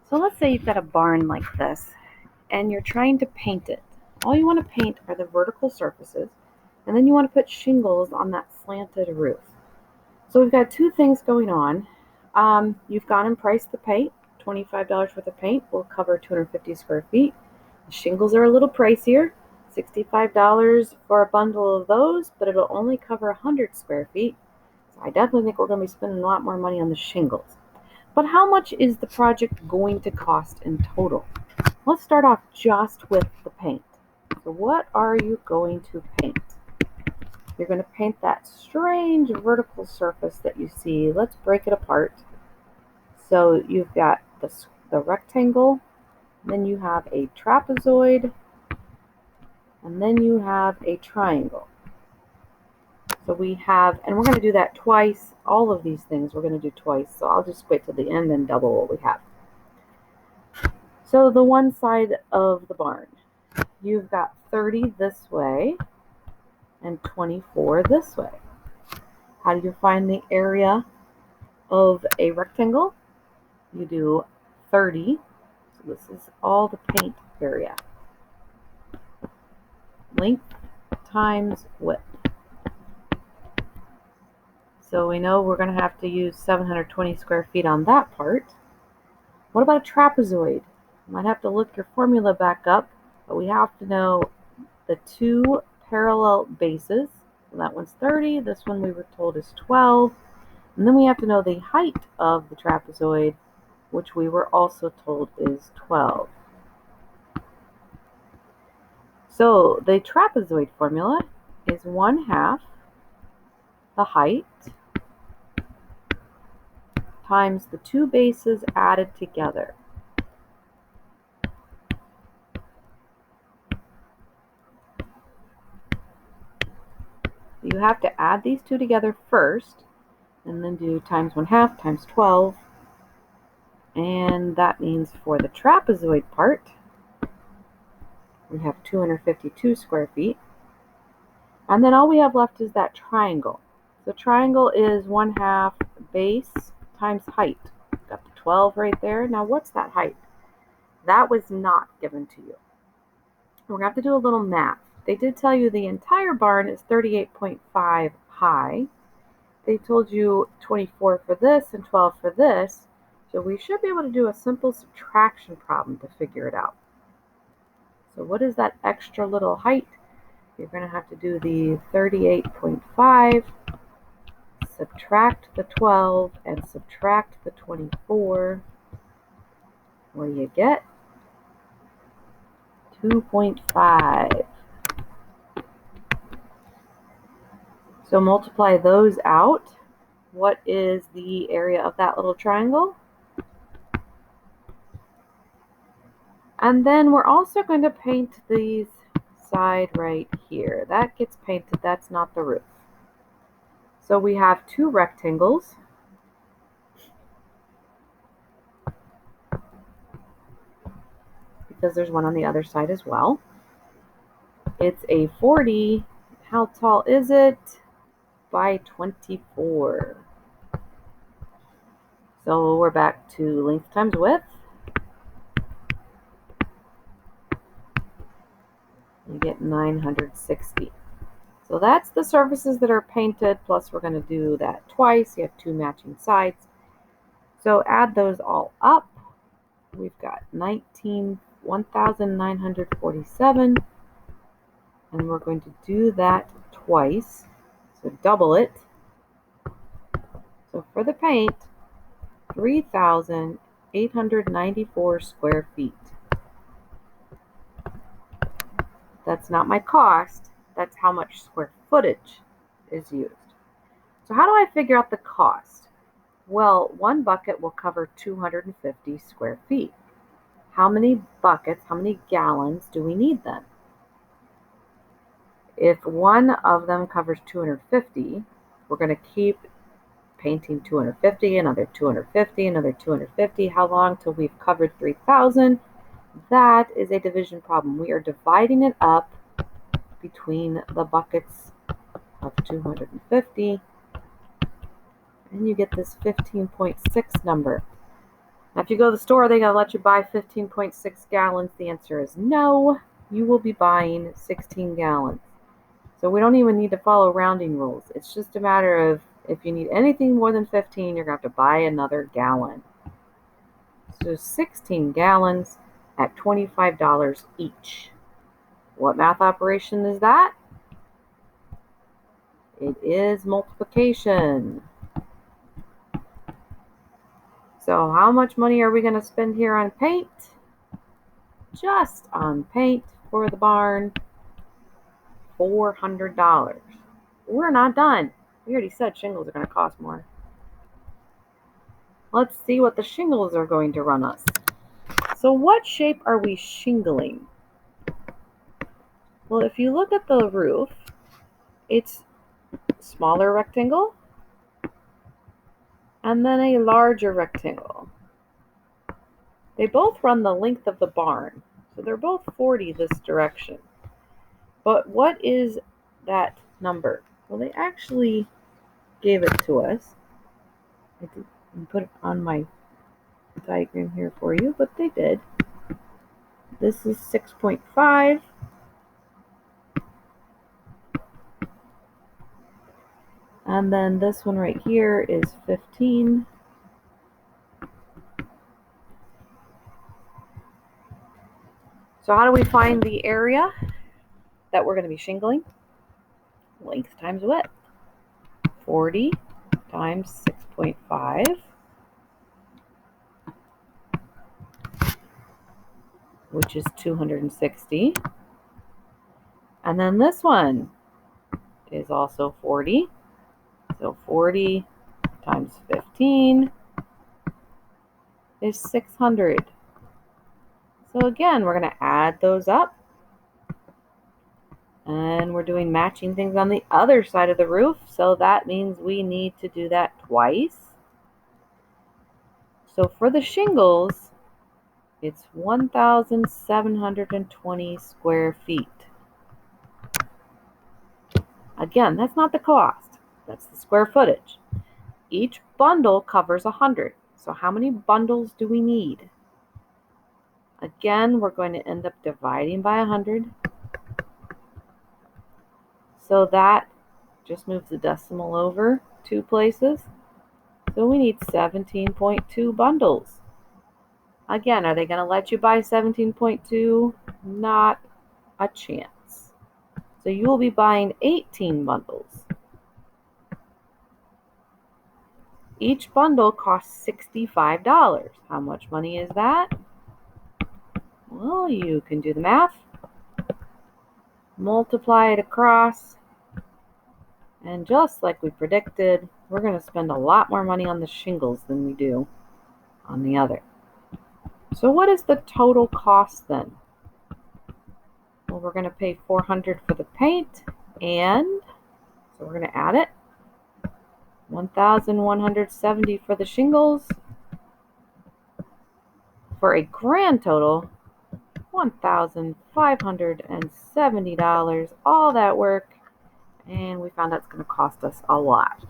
So let's say you've got a barn like this and you're trying to paint it. All you want to paint are the vertical surfaces, and then you want to put shingles on that slanted roof. So we've got two things going on. You've gone and priced the paint. $25 worth of paint will cover 250 square feet. The shingles are a little pricier, $65 for a bundle of those, but it'll only cover 100 square feet. So I definitely think we're going to be spending a lot more money on the shingles. But how much is the project going to cost in total? Let's start off just with the paint. So what are you going to paint? You're going to paint that strange vertical surface that you see. Let's break it apart. So you've got the rectangle, then you have a trapezoid, and then you have a triangle. So we have, and we're going to do that twice. All of these things we're going to do twice. So I'll just wait till the end and double what we have. So the one side of the barn, you've got 30 this way and 24 this way. How do you find the area of a rectangle? You do 30. So this is all the paint area. Length times width. So we know we're going to have to use 720 square feet on that part. What about a trapezoid? You might have to look your formula back up, but we have to know the two parallel bases. So that one's 30, this one we were told is 12. And then we have to know the height of the trapezoid, which we were also told is 12. So the trapezoid formula is 1/2 the height times the two bases added together. You have to add these two together first, and then do times 1/2 times 12. And that means for the trapezoid part, we have 252 square feet. And then all we have left is that triangle. The triangle is 1/2 base times height. Got the 12 right there. Now what's that height? That was not given to you. We're going to have to do a little math. They did tell you the entire barn is 38.5 high. They told you 24 for this and 12 for this. So we should be able to do a simple subtraction problem to figure it out. So what is that extra little height? You're going to have to do the 38.5, subtract the 12, and subtract the 24. What do you get? 2.5. So multiply those out. What is the area of that little triangle? And then we're also going to paint these side right here. That gets painted, that's not the roof. So we have two rectangles. Because there's one on the other side as well. It's a 40. How tall is it? By 24. So we're back to length times width. You get 960. So that's the surfaces that are painted, plus we're going to do that twice. You have two matching sides. So add those all up. We've got 1,947. And we're going to do that twice. So double it. So for the paint, 3,894 square feet. That's not my cost, that's how much square footage is used. So how do I figure out the cost? Well, one bucket will cover 250 square feet. How many buckets, how many gallons do we need then? If one of them covers 250, we're going to keep painting 250, another 250, another 250. How long till we've covered 3,000? That is a division problem. We are dividing it up between the buckets of 250, and you get this 15.6 number. Now, if you go to the store, they gotta let you buy 15.6 gallons. The answer is no. You will be buying 16 gallons. So we don't even need to follow rounding rules. It's just a matter of if you need anything more than 15, you're gonna have to buy another gallon. So 16 gallons at $25 each. What math operation is that? It is multiplication. So how much money are we going to spend here on paint? Just on paint for the barn, $400. We're not done. We already said shingles are going to cost more. Let's see what the shingles are going to run us. So what shape are we shingling? Well, if you look at the roof, it's smaller rectangle and then a larger rectangle. They both run the length of the barn, so they're both 40 this direction. But what is that number? Well, they actually gave it to us. I didn't put it on my diagram here for you, but they did. This is 6.5. And then this one right here is 15. So how do we find the area that we're going to be shingling? Length times width. 40 times 6.5. Which is 260. And then this one is also 40. So 40 times 15 is 600. So again, we're going to add those up. And we're doing matching things on the other side of the roof. So that means we need to do that twice. So for the shingles, it's 1,720 square feet. Again, that's not the cost. That's the square footage. Each bundle covers 100. So how many bundles do we need? Again, we're going to end up dividing by 100. So that just moves the decimal over 2 places. So we need 17.2 bundles. Again, are they going to let you buy 17.2? Not a chance. So you will be buying 18 bundles. Each bundle costs $65. How much money is that? Well, you can do the math. Multiply it across. And just like we predicted, we're going to spend a lot more money on the shingles than we do on the other. So what is the total cost then? Well, we're going to pay $400 for the paint, and so we're going to add it. $1,170 for the shingles, for a grand total $1,570. All that work, and we found that's going to cost us a lot.